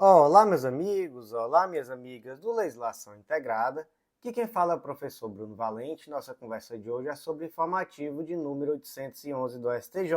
Olá, meus amigos, olá, minhas amigas do Legislação Integrada. Aqui quem fala é o professor Bruno Valente. Nossa conversa de hoje é sobre o informativo de número 811 do STJ.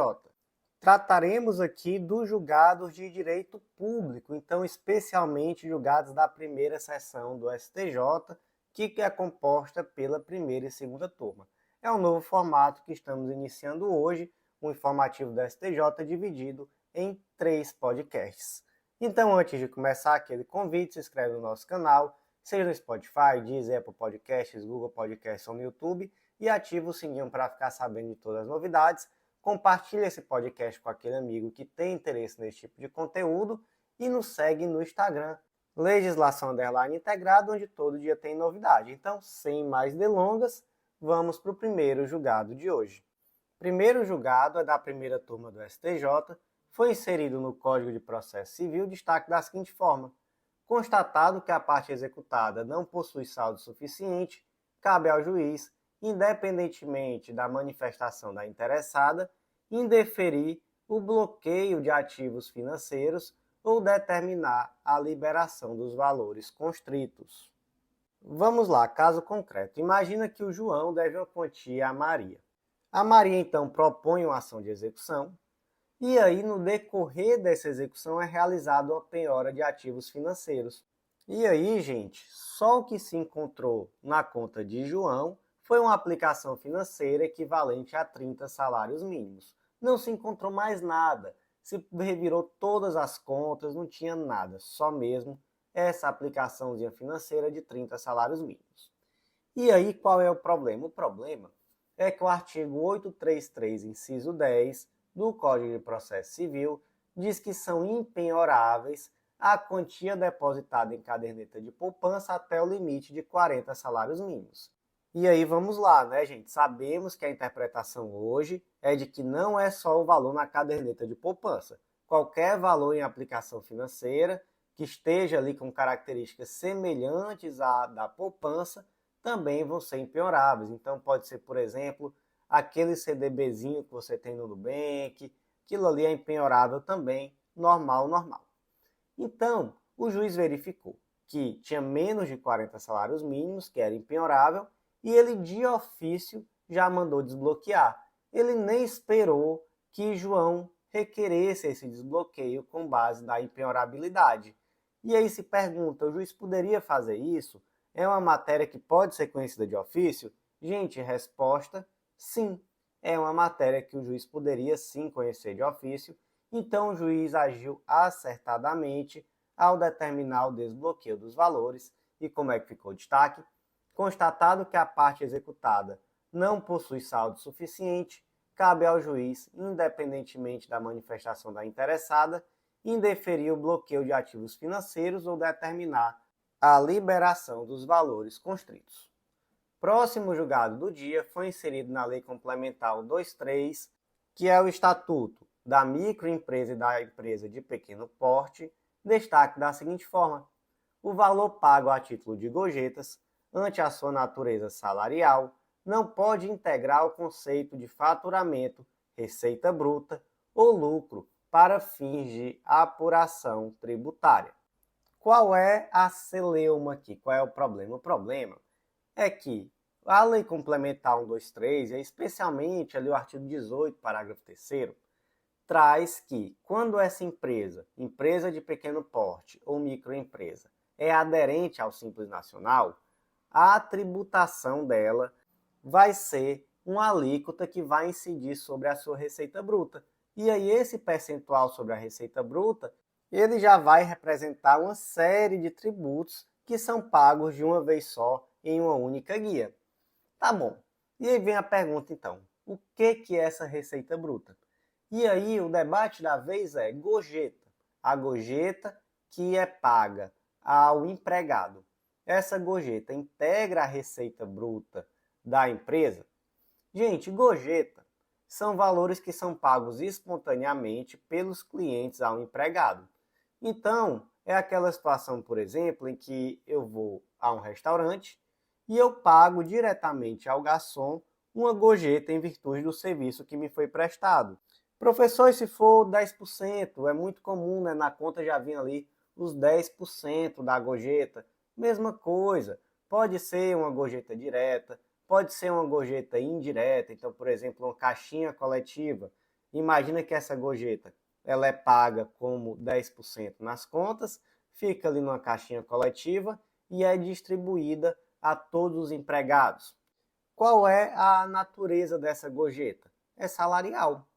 Trataremos aqui dos julgados de direito público, então especialmente julgados da primeira sessão do STJ, que é composta pela primeira e segunda turma. É um novo formato que estamos iniciando hoje, um informativo do STJ dividido em 3 podcasts. Então, antes de começar aquele convite, se inscreve no nosso canal, seja no Spotify, Deezer, Apple Podcasts, Google Podcasts ou no YouTube, e ativa o sininho para ficar sabendo de todas as novidades. Compartilhe esse podcast com aquele amigo que tem interesse nesse tipo de conteúdo e nos segue no Instagram, Legislação Integrada, onde todo dia tem novidade. Então, sem mais delongas, vamos para o primeiro julgado de hoje. O primeiro julgado é da primeira turma do STJ, foi inserido no Código de Processo Civil destaque da seguinte forma: constatado que a parte executada não possui saldo suficiente, cabe ao juiz, independentemente da manifestação da interessada, indeferir o bloqueio de ativos financeiros ou determinar a liberação dos valores constritos. Vamos lá, caso concreto. Imagina que o João deve uma quantia a Maria. A Maria, então, propõe uma ação de execução, e aí, no decorrer dessa execução, é realizada uma penhora de ativos financeiros. E aí, gente, só o que se encontrou na conta de João foi uma aplicação financeira equivalente a 30 salários mínimos. Não se encontrou mais nada. Se revirou todas as contas, não tinha nada. Só mesmo essa aplicaçãozinha financeira de 30 salários mínimos. E aí, qual é o problema? O problema é que o artigo 833, inciso 10, do Código de Processo Civil diz que são impenhoráveis a quantia depositada em caderneta de poupança até o limite de 40 salários mínimos. E aí vamos lá, né, gente? Sabemos que a interpretação hoje é de que não é só o valor na caderneta de poupança. Qualquer valor em aplicação financeira que esteja ali com características semelhantes à da poupança também vão ser impenhoráveis. Então pode ser, por exemplo, aquele CDBzinho que você tem no Nubank, aquilo ali é impenhorável também, normal. Então, o juiz verificou que tinha menos de 40 salários mínimos, que era impenhorável, e ele de ofício já mandou desbloquear. Ele nem esperou que João requeresse esse desbloqueio com base na impenhorabilidade. E aí se pergunta, o juiz poderia fazer isso? É uma matéria que pode ser conhecida de ofício? Gente, resposta: sim, é uma matéria que o juiz poderia sim conhecer de ofício, então o juiz agiu acertadamente ao determinar o desbloqueio dos valores. E como é que ficou o destaque? Constatado que a parte executada não possui saldo suficiente, cabe ao juiz, independentemente da manifestação da interessada, indeferir o bloqueio de ativos financeiros ou determinar a liberação dos valores constritos. Próximo julgado do dia foi inserido na Lei Complementar 123, que é o Estatuto da Microempresa e da Empresa de Pequeno Porte, destaque da seguinte forma: o valor pago a título de gorjetas, ante a sua natureza salarial, não pode integrar o conceito de faturamento, receita bruta ou lucro para fins de apuração tributária. Qual é a celeuma aqui? Qual é o problema? O problema é que a Lei Complementar 123, e especialmente ali o artigo 18, parágrafo 3º, traz que quando essa empresa de pequeno porte ou microempresa, é aderente ao Simples Nacional, a tributação dela vai ser uma alíquota que vai incidir sobre a sua receita bruta. E aí esse percentual sobre a receita bruta, ele já vai representar uma série de tributos que são pagos de uma vez só em uma única guia. Tá bom. E aí vem a pergunta então, o que é essa receita bruta? E aí o debate da vez é gorjeta. A gorjeta que é paga ao empregado. Essa gorjeta integra a receita bruta da empresa? Gente, gorjeta são valores que são pagos espontaneamente pelos clientes ao empregado. Então, é aquela situação, por exemplo, em que eu vou a um restaurante e eu pago diretamente ao garçom uma gorjeta em virtude do serviço que me foi prestado. Professor, e se for 10%, é muito comum, né? Na conta já vinha ali os 10% da gorjeta. Mesma coisa, pode ser uma gorjeta direta, pode ser uma gorjeta indireta. Então, por exemplo, uma caixinha coletiva. Imagina que essa gorjeta ela é paga como 10% nas contas, fica ali numa caixinha coletiva e é distribuída a todos os empregados. Qual é a natureza dessa gorjeta? É salarial.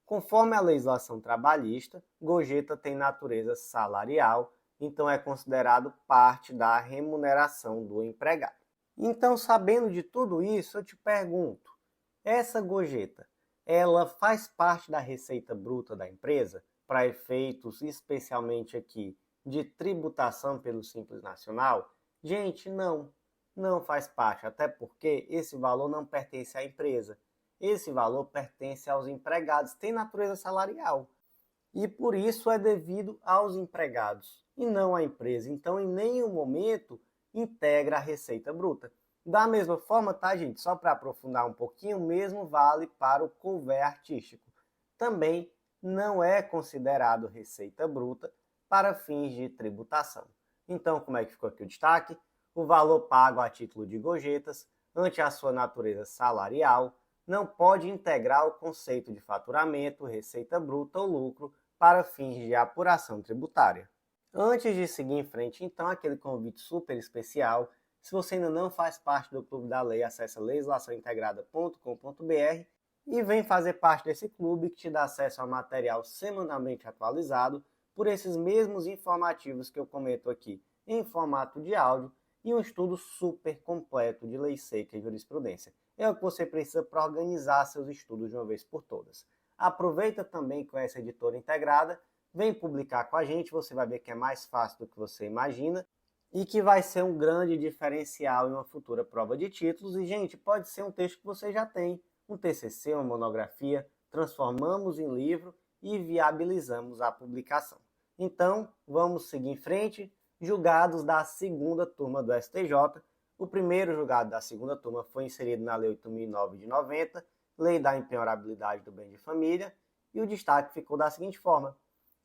Conforme a legislação trabalhista, gorjeta tem natureza salarial, então é considerado parte da remuneração do empregado. Então, sabendo de tudo isso, eu te pergunto, essa gorjeta, ela faz parte da receita bruta da empresa, para efeitos especialmente aqui de tributação pelo Simples Nacional? Gente, não faz parte, até porque esse valor não pertence à empresa. Esse valor pertence aos empregados, tem natureza salarial. E por isso é devido aos empregados e não à empresa. Então, em nenhum momento integra a receita bruta. Da mesma forma, tá, gente? Só para aprofundar um pouquinho, o mesmo vale para o couvert artístico. Também não é considerado receita bruta para fins de tributação. Então, como é que ficou aqui o destaque? O valor pago a título de gorjetas, ante a sua natureza salarial, não pode integrar o conceito de faturamento, receita bruta ou lucro para fins de apuração tributária. Antes de seguir em frente, então, aquele convite super especial. Se você ainda não faz parte do Clube da Lei, acesse legislaçãointegrada.com.br e vem fazer parte desse clube que te dá acesso a material semanalmente atualizado por esses mesmos informativos que eu comento aqui em formato de áudio e um estudo super completo de lei seca e jurisprudência. É o que você precisa para organizar seus estudos de uma vez por todas. Aproveita também com essa editora integrada, vem publicar com a gente, você vai ver que é mais fácil do que você imagina e que vai ser um grande diferencial em uma futura prova de títulos. E, gente, pode ser um texto que você já tem, um TCC, uma monografia, transformamos em livro e viabilizamos a publicação. Então, vamos seguir em frente. Julgados da segunda turma do STJ. O primeiro julgado da segunda turma foi inserido na Lei 8.009 de 90, Lei da Impenhorabilidade do Bem de Família, e o destaque ficou da seguinte forma: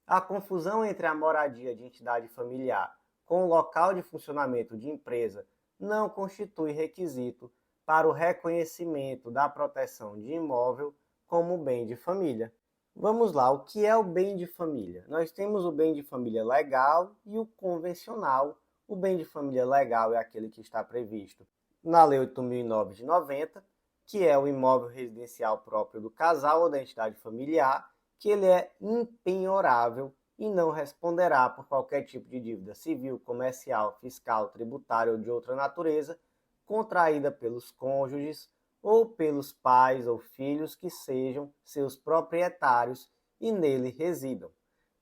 a confusão entre a moradia de entidade familiar com o local de funcionamento de empresa não constitui requisito para o reconhecimento da proteção de imóvel como bem de família. Vamos lá, o que é o bem de família? Nós temos o bem de família legal e o convencional. O bem de família legal é aquele que está previsto na Lei 8.009 de 90, que é o imóvel residencial próprio do casal ou da entidade familiar, que ele é impenhorável e não responderá por qualquer tipo de dívida civil, comercial, fiscal, tributária ou de outra natureza, contraída pelos cônjuges ou pelos pais ou filhos que sejam seus proprietários e nele residam.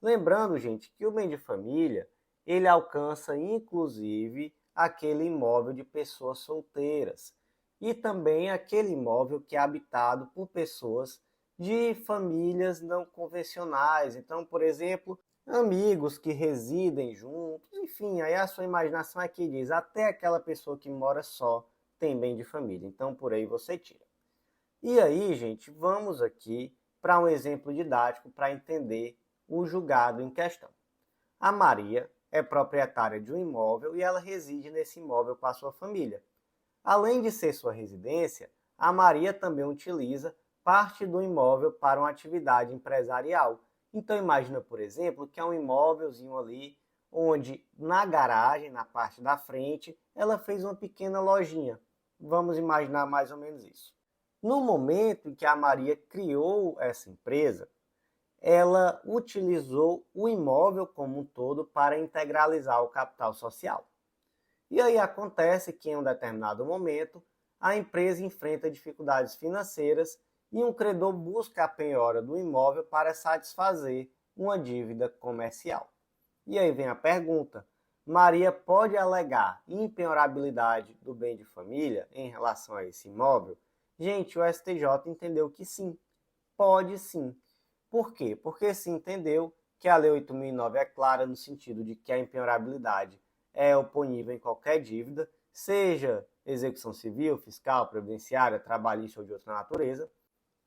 Lembrando, gente, que o bem de família, ele alcança inclusive aquele imóvel de pessoas solteiras e também aquele imóvel que é habitado por pessoas de famílias não convencionais. Então, por exemplo, amigos que residem juntos, enfim, aí a sua imaginação aqui diz, até aquela pessoa que mora só tem bem de família, então por aí você tira. E aí, gente, vamos aqui para um exemplo didático para entender o julgado em questão. A Maria é proprietária de um imóvel e ela reside nesse imóvel com a sua família. Além de ser sua residência, a Maria também utiliza parte do imóvel para uma atividade empresarial. Então imagina, por exemplo, que é um imóvelzinho ali, onde na garagem, na parte da frente, ela fez uma pequena lojinha. Vamos imaginar mais ou menos isso. No momento em que a Maria criou essa empresa, ela utilizou o imóvel como um todo para integralizar o capital social. E aí acontece que em um determinado momento, a empresa enfrenta dificuldades financeiras e um credor busca a penhora do imóvel para satisfazer uma dívida comercial. E aí vem a pergunta: Maria pode alegar impenhorabilidade do bem de família em relação a esse imóvel? Gente, o STJ entendeu que sim, pode sim. Por quê? Porque se entendeu que a Lei 8.009 é clara no sentido de que a impenhorabilidade é oponível em qualquer dívida, seja execução civil, fiscal, previdenciária, trabalhista ou de outra natureza,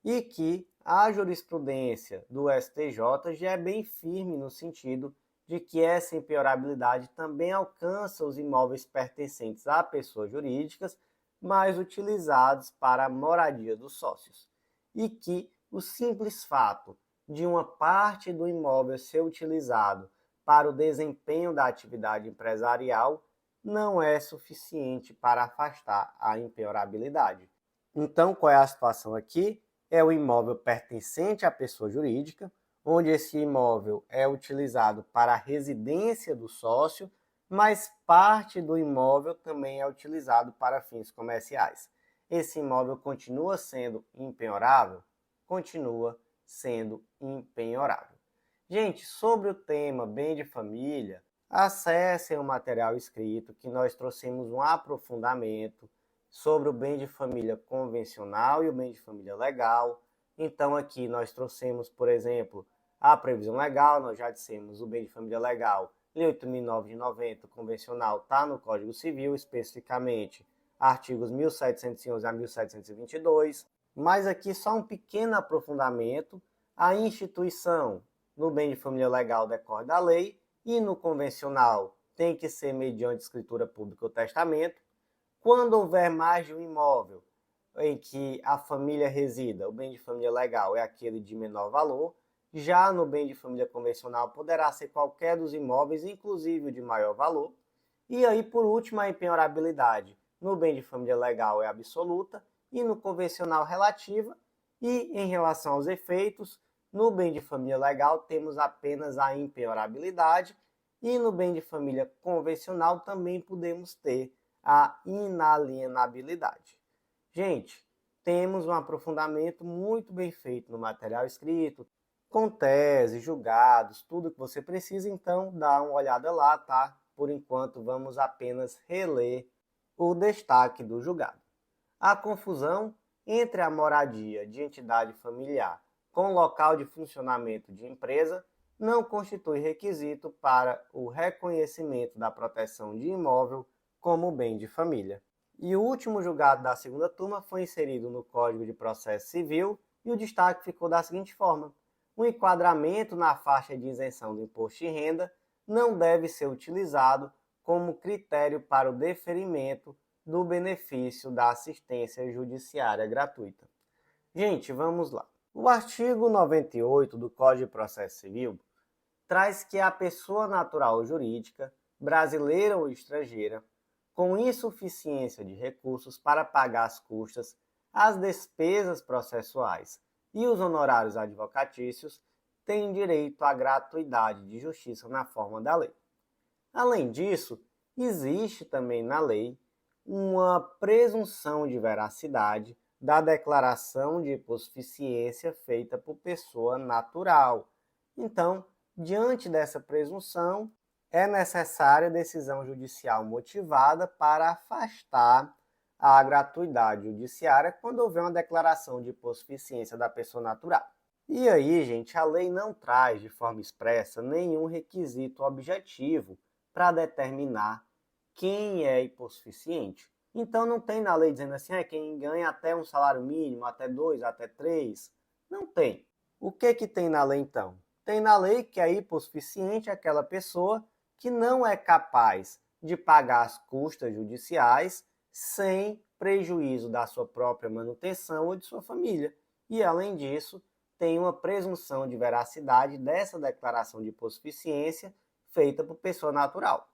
e que a jurisprudência do STJ já é bem firme no sentido de que essa impenhorabilidade também alcança os imóveis pertencentes a pessoas jurídicas, mas utilizados para a moradia dos sócios, e que o simples fato de uma parte do imóvel ser utilizado para o desempenho da atividade empresarial não é suficiente para afastar a impenhorabilidade. Então, qual é a situação aqui? É o imóvel pertencente à pessoa jurídica, onde esse imóvel é utilizado para a residência do sócio, mas parte do imóvel também é utilizado para fins comerciais. Esse imóvel continua sendo impenhorável? Continua sendo impenhorável. Gente, sobre o tema bem de família, acessem o material escrito que nós trouxemos um aprofundamento sobre o bem de família convencional e o bem de família legal. Então aqui nós trouxemos, por exemplo, a previsão legal, nós já dissemos o bem de família legal, Lei 8.009 de 90, convencional, está no Código Civil, especificamente artigos 1711 a 1722, mas aqui só um pequeno aprofundamento, a instituição no bem de família legal decorre da lei e no convencional tem que ser mediante escritura pública ou testamento. Quando houver mais de um imóvel em que a família resida, o bem de família legal é aquele de menor valor, já no bem de família convencional poderá ser qualquer dos imóveis, inclusive o de maior valor. E aí, por último, a impenhorabilidade no bem de família legal é absoluta e no convencional relativa. E em relação aos efeitos, no bem de família legal temos apenas a impenhorabilidade e no bem de família convencional também podemos ter a inalienabilidade. Gente, temos um aprofundamento muito bem feito no material escrito, com tese, julgados, tudo que você precisa, então dá uma olhada lá, tá? Por enquanto, vamos apenas reler o destaque do julgado. A confusão entre a moradia de entidade familiar com local de funcionamento de empresa não constitui requisito para o reconhecimento da proteção de imóvel como bem de família. E o último julgado da segunda turma foi inserido no Código de Processo Civil e o destaque ficou da seguinte forma: o enquadramento na faixa de isenção do imposto de renda não deve ser utilizado como critério para o deferimento do benefício da assistência judiciária gratuita. Gente, vamos lá. O artigo 98 do Código de Processo Civil traz que a pessoa natural ou jurídica, brasileira ou estrangeira, com insuficiência de recursos para pagar as custas, as despesas processuais e os honorários advocatícios, têm direito à gratuidade de justiça na forma da lei. Além disso, existe também na lei uma presunção de veracidade da declaração de hipossuficiência feita por pessoa natural. Então, diante dessa presunção, é necessária decisão judicial motivada para afastar a gratuidade judiciária quando houver uma declaração de hipossuficiência da pessoa natural. E aí, gente, a lei não traz de forma expressa nenhum requisito objetivo para determinar quem é hipossuficiente. Então não tem na lei dizendo assim, quem ganha até um salário mínimo, até 2, até 3. Não tem. O que tem na lei então? Tem na lei que a hipossuficiente é aquela pessoa que não é capaz de pagar as custas judiciais sem prejuízo da sua própria manutenção ou de sua família. E além disso, tem uma presunção de veracidade dessa declaração de hipossuficiência feita por pessoa natural.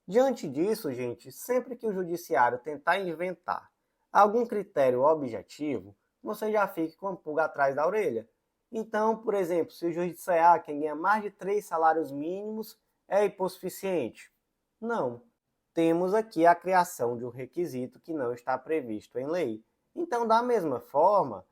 Diante disso, gente, sempre que o judiciário tentar inventar algum critério objetivo, você já fica com a pulga atrás da orelha. Então, por exemplo, se o juiz disser quem ganha mais de 3 salários mínimos é hipossuficiente. Não. Temos aqui a criação de um requisito que não está previsto em lei. Então, da mesma forma,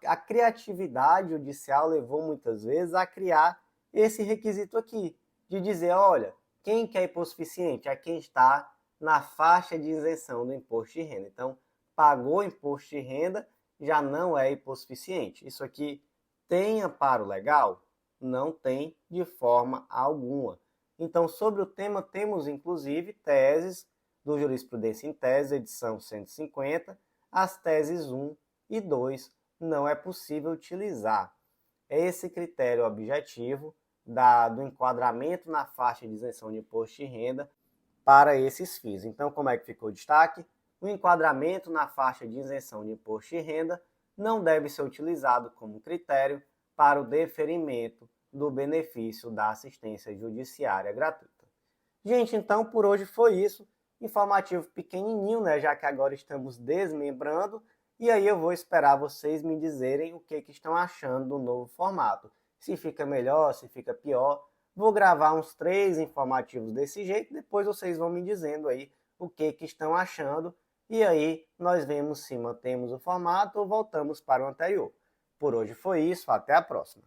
a criatividade judicial levou muitas vezes a criar esse requisito aqui, de dizer, olha, quem que é hipossuficiente? É quem está na faixa de isenção do imposto de renda. Então, pagou imposto de renda, já não é hipossuficiente. Isso aqui tem amparo legal? Não tem de forma alguma. Então, sobre o tema, temos inclusive teses do Jurisprudência em Tese, edição 150, as teses 1 e 2 não é possível utilizar esse critério objetivo do enquadramento na faixa de isenção de imposto de renda para esses FIIs. Então, como é que ficou o destaque? O enquadramento na faixa de isenção de imposto de renda não deve ser utilizado como critério para o deferimento do benefício da assistência judiciária gratuita. Gente, então por hoje foi isso. Informativo pequenininho, né? Já que agora estamos desmembrando. E aí eu vou esperar vocês me dizerem o que estão achando do novo formato. Se fica melhor, se fica pior. Vou gravar uns 3 informativos desse jeito. Depois vocês vão me dizendo aí o que estão achando. E aí nós vemos se mantemos o formato ou voltamos para o anterior. Por hoje foi isso. Até a próxima.